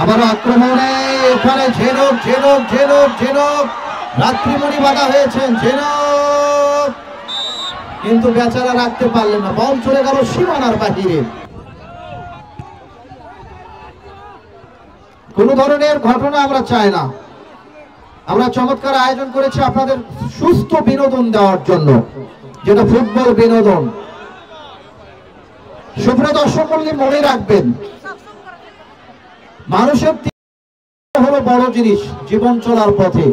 আবার আক্রমণে এখানে ঝেনক ঝেনক ঝেনক ঝেনক রাত্রিমণি বাধা হয়েছেন ঝেনক, কিন্তু বেচারা রাখতে পারলেন না, বল চলে গেল সীমানার বাহিরে। কোন ধরনের ঘটনা আমরা চাই না। আমরা চমৎকার আয়োজন করেছি আপনাদের সুস্থ বিনোদন দেওয়ার জন্য, যেটা ফুটবল বিনোদন। সুপ্রিয় দর্শক মণ্ডলী, মনে রাখবেন মানুষের হলো বড় জিনিস জীবন চলার পথে।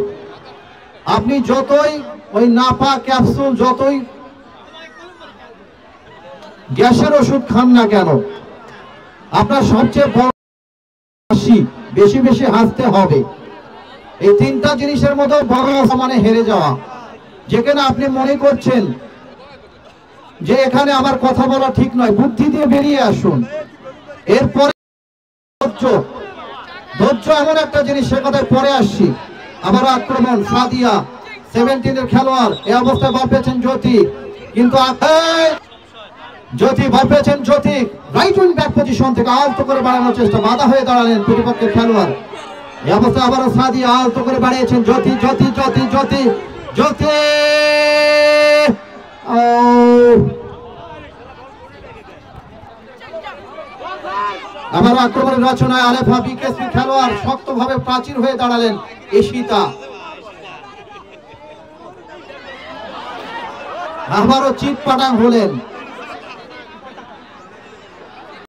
আপনি যতই ওই নাপা ক্যাপসুল, যতই গ্যাসের ওষুধ খান না কেন, আপনার সবচেয়ে বড় হাসি, বেশি বেশি হাসতে হবে। এই তিনটা জিনিসের মধ্যে বড় সমানে হেরে যাওয়া। যেখানে আপনি মনে করছেন যে এখানে আমার কথা বলা ঠিক নয়, বুদ্ধি দিয়ে বেরিয়ে আসুন। এরপরে ধৈর্য এমন একটা জিনিস, সে কথায় পরে আসছি। আবার আক্রমণ সাদিয়া 17 খেলোয়াড়, এই অবস্থায় বল পেয়েছেন জ্যোতি, কিন্তু জ্যোতি বল পেয়েছেন জ্যোতি রাইট উইং ব্যাক পজিশন থেকে আলতো করে বাড়ানোর চেষ্টা, বাধা হয়ে দাঁড়ালেন প্রতিপক্ষের খেলোয়াড়। এই অবস্থায় আবারও সাদিয়া আলতো করে বাড়িয়েছেন জ্যোতি জ্যোতি জ্যোতি জ্যোতি জ্যোতি আবার আক্রমণের রচনায় আলেফা বিকেএসপি খেলোয়াড় শক্তভাবে প্রাচীর হয়ে দাঁড়ালেন এশিতা। আবারও চিৎপাটাং হলেন